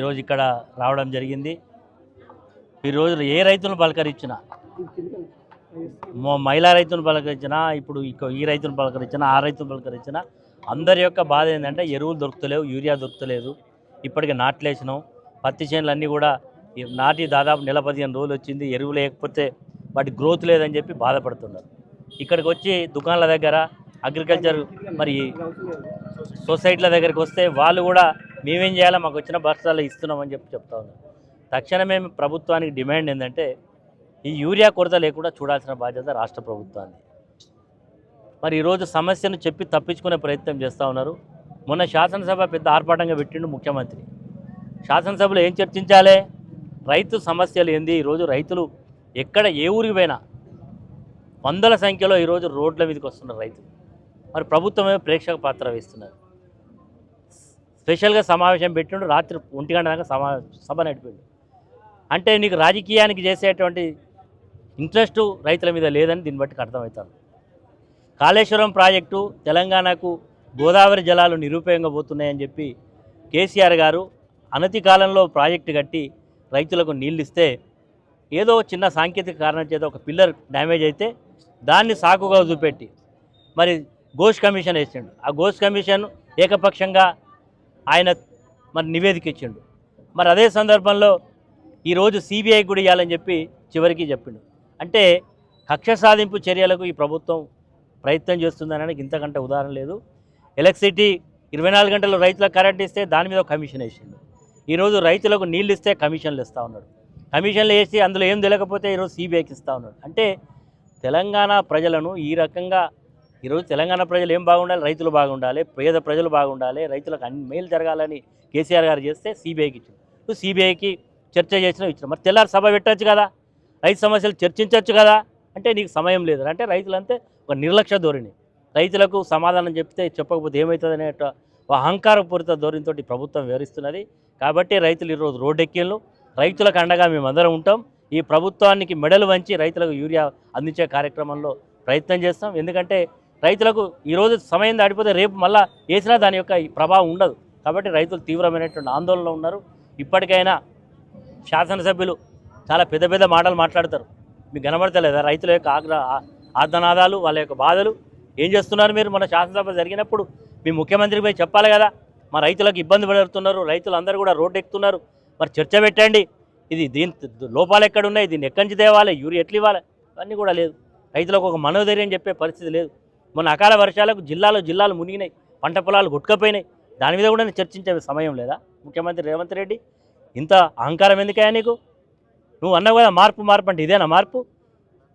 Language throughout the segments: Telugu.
ఈరోజు ఇక్కడ రావడం జరిగింది. ఈరోజు ఏ రైతులను పలకరించినా, మహిళా రైతులను పలకరించినా, ఇప్పుడు ఈ రైతులను పలకరించినా, ఆ రైతులను పలకరించినా అందరి యొక్క బాధ ఏంటంటే ఎరువులు దొరుకుతలేవు, యూరియా దొరుకుతలేదు. ఇప్పటికే నాట్లేసినాం, పత్తి చేనులు అన్నీ కూడా నాటి దాదాపు నెల 15 రోజులు వచ్చింది. ఎరువు లేకపోతే వాటి గ్రోత్ లేదని చెప్పి బాధపడుతున్నారు. ఇక్కడికి వచ్చి దుకాణాల దగ్గర అగ్రికల్చర్ మరి సొసైటీల దగ్గరికి వస్తే వాళ్ళు కూడా మేమేం చేయాలో మాకు వచ్చిన బస్తాలు ఇస్తున్నామని చెప్తా ఉన్నారు. తక్షణమే ప్రభుత్వానికి డిమాండ్ ఏంటంటే ఈ యూరియా కొరత లేకుండా చూడాల్సిన బాధ్యత రాష్ట్ర ప్రభుత్వాన్ని. మరి ఈరోజు సమస్యను చెప్పి తప్పించుకునే ప్రయత్నం చేస్తూ ఉన్నారు. మొన్న శాసనసభ పెద్ద ఆర్భాటంగా పెట్టిండు ముఖ్యమంత్రి. శాసనసభలో ఏం చర్చించాలి? రైతు సమస్యలు ఏంది? ఈరోజు రైతులు ఎక్కడ ఏ ఊరికి పోయినా వందల సంఖ్యలో ఈరోజు రోడ్ల మీదకి వస్తున్నారు రైతులు. మరి ప్రభుత్వమే ప్రేక్షక పాత్ర వేస్తున్నారు. స్పెషల్గా సమావేశం పెట్టిండు, రాత్రి 1 గంట దాకా సభ నడిపిండు. అంటే నీకు రాజకీయానికి చేసేటువంటి ఇంట్రెస్ట్ రైతుల మీద లేదని దీన్ని బట్టి అర్థమవుతాను. కాళేశ్వరం ప్రాజెక్టు తెలంగాణకు గోదావరి జలాలు నిరుపయోగంగా పోతున్నాయని చెప్పి కేసీఆర్ గారు అనతి కాలంలో ప్రాజెక్టు కట్టి రైతులకు నీళ్ళు ఇస్తే ఏదో చిన్న సాంకేతిక కారణం చేత ఒక పిల్లర్ డ్యామేజ్ అయితే దాన్ని సాకుగా చూపెట్టి మరి ఘోష్ కమిషన్ వేసిండు. ఆ ఘోష్ కమిషన్ ఏకపక్షంగా ఆయన మరి నివేదిక ఇచ్చిండు. మరి అదే సందర్భంలో ఈరోజు సిబిఐ కూడా ఇవ్వాలని చెప్పి చివరికి చెప్పిండు. అంటే కక్ష సాధింపు చర్యలకు ఈ ప్రభుత్వం ప్రయత్నం చేస్తుందనడానికి ఇంతకంటే ఉదాహరణ లేదు. ఎలక్ట్రిసిటీ 24 గంటలు రైతులకు కరెంట్ ఇస్తే దాని మీద కమిషన్ వేసిండు. ఈరోజు రైతులకు నీళ్ళు ఇస్తే కమిషన్లు ఇస్తూ ఉన్నాడు. కమిషన్లు వేసి అందులో ఏం తెలియకపోతే ఈరోజు సిబిఐకి ఇస్తూ ఉన్నాడు. అంటే తెలంగాణ ప్రజలను ఈ రకంగా ఈరోజు తెలంగాణ ప్రజలు ఏం బాగుండాలి? రైతులు బాగుండాలి, పేద ప్రజలు బాగుండాలి, రైతులకు అన్ని మేలు జరగాలని కేసీఆర్ గారు చేస్తే సిబిఐకి ఇచ్చింది. నువ్వు సిబిఐకి చర్చ చేసినా ఇచ్చిన మరి తెల్లారి సభ పెట్టచ్చు కదా, రైతు సమస్యలు చర్చించవచ్చు కదా. అంటే నీకు సమయం లేదు. అంటే రైతులంతే ఒక నిర్లక్ష్య ధోరణి. రైతులకు సమాధానం చెప్పకపోతే ఏమవుతుంది అనే అహంకారపూరిత ధోరణితో ప్రభుత్వం వివరిస్తున్నది. కాబట్టి రైతులు ఈరోజు రోడ్డెక్కిళ్ళు. రైతులకు అండగా మేమందరం ఉంటాం. ఈ ప్రభుత్వానికి మెడలు వంచి రైతులకు యూరియా అందించే కార్యక్రమంలో ప్రయత్నం చేస్తాం. ఎందుకంటే రైతులకు ఈరోజు సమయం దాటిపోతే రేపు మళ్ళీ వేసినా దాని యొక్క ప్రభావం ఉండదు. కాబట్టి రైతులు తీవ్రమైనటువంటి ఆందోళనలో ఉన్నారు. ఇప్పటికైనా శాసనసభ్యులు చాలా పెద్ద పెద్ద మాటలు మాట్లాడతారు, మీకు కనబడతలేదా? రైతుల యొక్క ఆర్తనాదాలు, వాళ్ళ యొక్క బాధలు ఏం చేస్తున్నారు మీరు? మన శాసనసభ జరిగినప్పుడు మీ ముఖ్యమంత్రికి పోయి చెప్పాలి కదా, మా రైతులకు ఇబ్బంది పడుతున్నారు, రైతులు అందరూ కూడా రోడ్డు ఎక్కుతున్నారు, మరి చర్చ పెట్టండి. దీని లోపాలు ఎక్కడున్నాయి, దీన్ని ఎక్కడి నుంచి తేవాలి, యూరియా ఎట్లు ఇవ్వాలి, అన్నీ కూడా లేదు. రైతులకు ఒక మనోధైర్యం చెప్పే పరిస్థితి లేదు. మొన్న అకాల వర్షాలకు జిల్లాలు మునిగినాయి, పంట పొలాలు కొట్టుకపోయినాయి. దాని మీద కూడా చర్చించే సమయం లేదా ముఖ్యమంత్రి రేవంత్ రెడ్డి? ఇంత అహంకారం ఎందుకయ్యా నీకు? నువ్వు అన్నావు కదా మార్పు అంటే ఇదేనా మార్పు?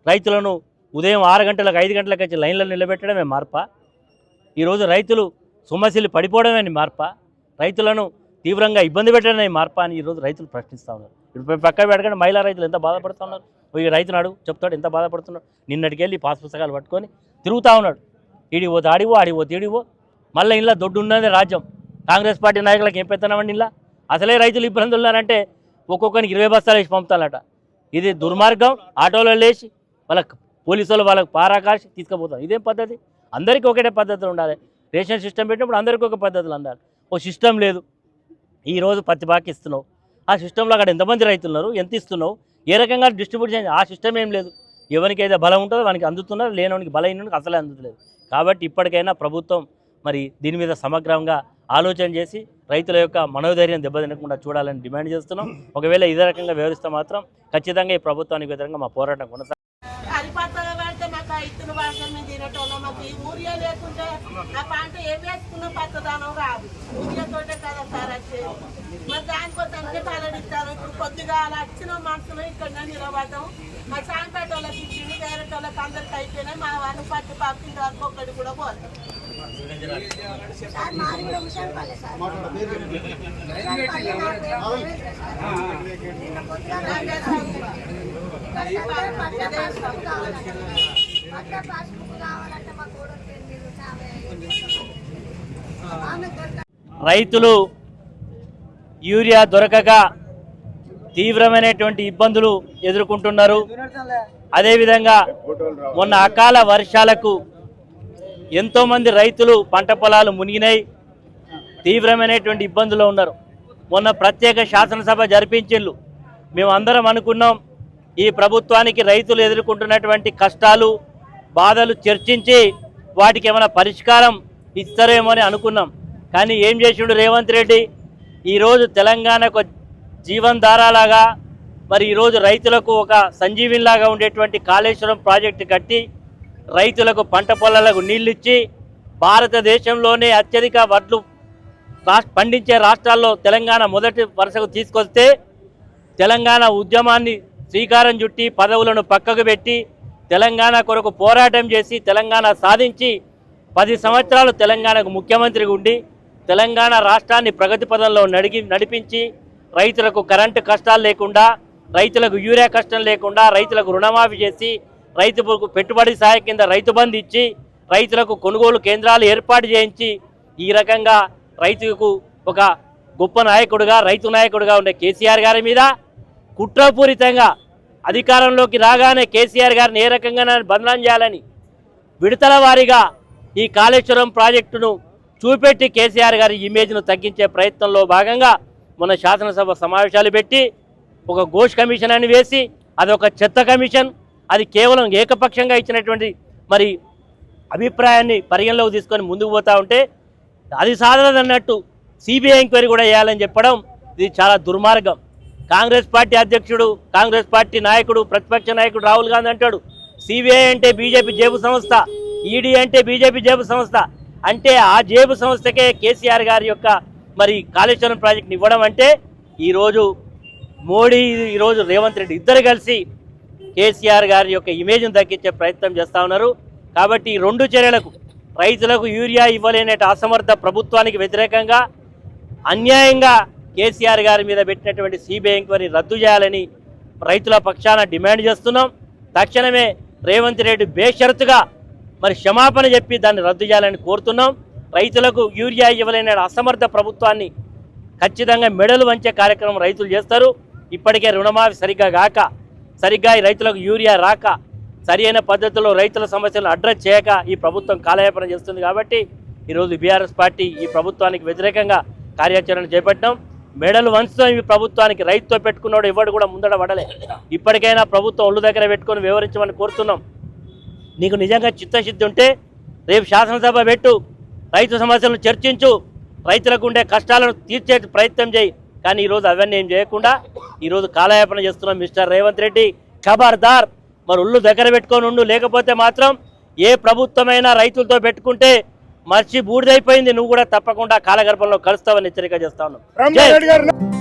రైతులను ఉదయం 6 గంటలకు 5 గంటలకు వచ్చి లైన్లో నిలబెట్టడమే మార్పా? ఈరోజు రైతులు సొమ్మసిల్లి పడిపోవడమే మార్పా? రైతులను తీవ్రంగా ఇబ్బంది పెట్టడమే మార్పా అని ఈరోజు రైతులు ప్రశ్నిస్తూ ఉన్నారు. ఇప్పుడు పక్క పెడకండి మహిళా రైతులు ఎంత బాధపడుతూ ఉన్నారు. ఈ రైతును అడుగు చెప్తాడు ఎంత బాధపడుతున్నాడు. నిన్నటికి వెళ్ళి పాస్ పుస్తకాలు పట్టుకొని తిరుగుతూ ఉన్నాడు. ఈడికి పోతే ఆడివో, ఆడికి పోతే ఈడివో. మళ్ళీ ఇలా దొడ్డు ఉన్నది రాజ్యం. కాంగ్రెస్ పార్టీ నాయకులకు ఏం పెత్తనామండి ఇలా? అసలే రైతులు ఇబ్బందులు ఉన్నారంటే ఒక్కొక్కరికి 20 బస్తాలు వేసి పంపుతారట. ఇది దుర్మార్గం. ఆటోలో లేచి వాళ్ళకి పోలీసులు వాళ్ళకి పారాకాసి తీసుకుపోతారు. ఇదేం పద్ధతి? అందరికీ ఒకటే పద్ధతులు ఉండాలి. రేషన్ సిస్టమ్ పెట్టినప్పుడు అందరికీ ఒక పద్ధతులు ఉండాలి. ఓ సిస్టమ్ లేదు. ఈరోజు పత్తి బాకి ఇస్తున్నావు, ఆ సిస్టంలో అక్కడ ఎంతమంది రైతులు ఉన్నారు, ఎంత ఇస్తున్నావు, ఏ రకంగా డిస్ట్రిబ్యూట్ చేయాలి, ఆ సిస్టమ్ ఏం లేదు. ఎవరికి అయితే బలం ఉంటుందో వానికి అందుతున్నారు, లేనివానికి బలహీనునికి అసలే అందుతలేదు. కాబట్టి ఇప్పటికైనా ప్రభుత్వం మరి దీని మీద సమగ్రంగా ఆలోచన చేసి రైతుల యొక్క మనోధైర్యం దెబ్బతినకుండా చూడాలని డిమాండ్ చేస్తున్నాం. ఒకవేళ ఇదే రకంగా వ్యవహరిస్తే మాత్రం ఖచ్చితంగా ఈ ప్రభుత్వానికి వ్యతిరేకంగా మా పోరాటం కొనసాగుతుంది. ఇత్తులు వాడతాం మేము తినటోళ్ళం. మాకు ఈ ఊరియా లేకుంటే ఆ పంట ఏం వేసుకున్న పచ్చదనం రాదు. ఊరియాతోటే కదా సార్ వచ్చేది. మరి దానికోసానికి తలడిస్తారు. ఇప్పుడు కొద్దిగా అలా వచ్చిన మనుషులు ఇక్కడ నిలబడతాం. మా సాంపేట వాళ్ళకి ఇచ్చింది, వేరే వాళ్ళకి అందరికి అయిపోయినాయి. మా వాళ్ళు పట్టి పక్కింటి వరకు ఒక్కటి కూడా పోలేదు. రైతులు యూరియా దొరకక తీవ్రమైనటువంటి ఇబ్బందులు ఎదుర్కొంటున్నారు. అదేవిధంగా మొన్న అకాల వర్షాలకు ఎంతోమంది రైతులు పంట పొలాలు మునిగినాయి, తీవ్రమైనటువంటి ఇబ్బందులు ఉన్నారు. మొన్న ప్రత్యేక శాసనసభ జరిపించిళ్ళు. మేము అందరం అనుకున్నాం ఈ ప్రభుత్వానికి రైతులు ఎదుర్కొంటున్నటువంటి కష్టాలు బాధలు చర్చించి వాటికి ఏమైనా పరిష్కారం ఇస్తారేమో అని అనుకున్నాం. కానీ ఏం చేసిండు రేవంత్ రెడ్డి? ఈరోజు తెలంగాణకు జీవనధారలాగా మరి ఈరోజు రైతులకు ఒక సంజీవినిలాగా ఉండేటువంటి కాళేశ్వరం ప్రాజెక్టు కట్టి రైతులకు పంట పొలాలకు నీళ్ళు ఇచ్చి భారతదేశంలోనే అత్యధిక వడ్లు పండించే రాష్ట్రాల్లో తెలంగాణ మొదటి వరుసకు తీసుకొస్తే తెలంగాణ ఉద్యమాన్ని శ్రీకారం చుట్టి పదవులను పక్కకు పెట్టి తెలంగాణ కొరకు పోరాటం చేసి తెలంగాణ సాధించి 10 సంవత్సరాలు తెలంగాణకు ముఖ్యమంత్రిగా ఉండి తెలంగాణ రాష్ట్రాన్ని ప్రగతి పదంలో నడిపించి రైతులకు కరెంటు కష్టాలు లేకుండా రైతులకు యూరియా కష్టం లేకుండా రైతులకు రుణమాఫీ చేసి రైతులకు పెట్టుబడి సహాయం కింద రైతు బంధు ఇచ్చి రైతులకు కొనుగోలు కేంద్రాలు ఏర్పాటు చేయించి ఈ రకంగా రైతుకు ఒక గొప్ప నాయకుడిగా రైతు నాయకుడిగా ఉండే కేసీఆర్ గారి మీద కుట్రపూరితంగా అధికారంలోకి రాగానే కేసీఆర్ గారిని ఏ రకంగా బదనాం చేయాలని విడతల వారీగా ఈ కాళేశ్వరం ప్రాజెక్టును చూపెట్టి కేసీఆర్ గారి ఇమేజ్ను తగ్గించే ప్రయత్నంలో భాగంగా మొన్న శాసనసభ సమావేశాలు పెట్టి ఒక ఘోష్ కమిషన్ అని వేసి అది ఒక చెత్త కమిషన్, అది కేవలం ఏకపక్షంగా ఇచ్చినటువంటి మరి అభిప్రాయాన్ని పరిగణలోకి తీసుకొని ముందుకు పోతూ ఉంటే అది సాధనదన్నట్టు సిబిఐ ఎంక్వైరీ కూడా చేయాలని చెప్పడం ఇది చాలా దుర్మార్గం. కాంగ్రెస్ పార్టీ అధ్యక్షుడు, కాంగ్రెస్ పార్టీ నాయకుడు, ప్రతిపక్ష నాయకుడు రాహుల్ గాంధీ అంటాడు సిబిఐ అంటే బీజేపీ జేబు సంస్థ, ఈడీ అంటే బీజేపీ జేబు సంస్థ. అంటే ఆ జేబు సంస్థకే కేసీఆర్ గారి యొక్క మరి కాళేశ్వరం ప్రాజెక్టుని ఇవ్వడం అంటే ఈరోజు మోడీ, ఈరోజు రేవంత్ రెడ్డి ఇద్దరు కలిసి కేసీఆర్ గారి యొక్క ఇమేజ్ను తగ్గించే ప్రయత్నం చేస్తూ ఉన్నారు. కాబట్టి ఈ 2 చర్యలకు రైతులకు యూరియా ఇవ్వలేని అసమర్థ ప్రభుత్వానికి వ్యతిరేకంగా అన్యాయంగా కేసీఆర్ గారి మీద పెట్టినటువంటి సిబిఐ ఎంక్వైరీ రద్దు చేయాలని రైతుల పక్షాన డిమాండ్ చేస్తున్నాం. తక్షణమే రేవంత్ రెడ్డి బేషరతుగా మరి క్షమాపణ చెప్పి దాన్ని రద్దు చేయాలని కోరుతున్నాం. రైతులకు యూరియా ఇవ్వలేని అసమర్థ ప్రభుత్వాన్ని ఖచ్చితంగా మెడలు వంచే కార్యక్రమం రైతులు చేస్తారు. ఇప్పటికే రుణమాఫీ సరిగ్గా ఈ రైతులకు యూరియా రాక సరైన పద్ధతిలో రైతుల సమస్యలను అడ్రస్ చేయక ఈ ప్రభుత్వం కాలయాపన చేస్తుంది. కాబట్టి ఈరోజు బీఆర్ఎస్ పార్టీ ఈ ప్రభుత్వానికి వ్యతిరేకంగా కార్యాచరణ చేపట్టాం. మెడలు వంచుతాం ఈ ప్రభుత్వానికి. రైతుతో పెట్టుకున్నాడు ఎవడు కూడా ముందడ పడలే. ఇప్పటికైనా ప్రభుత్వం ఒళ్ళు దగ్గర పెట్టుకొని వివరించమని కోరుతున్నాం. నీకు నిజంగా చిత్తశుద్ధి ఉంటే రేపు శాసనసభ పెట్టు, రైతు సమస్యలను చర్చించు, రైతులకు ఉండే కష్టాలను తీర్చే ప్రయత్నం చేయి. కానీ ఈరోజు అవన్నీ ఏం చేయకుండా ఈరోజు కాలయాపన చేస్తున్నాం. మిస్టర్ రేవంత్ రెడ్డి ఖబర్దార్, మరి ఒళ్ళు దగ్గర పెట్టుకొని ఉండు. లేకపోతే మాత్రం ఏ ప్రభుత్వమైనా రైతులతో పెట్టుకుంటే మర్చి బూడిదైపోయింది, నువ్వు కూడా తప్పకుండా కాలగర్భంలో కలుస్తావని హెచ్చరిక చేస్తా ఉన్నావు.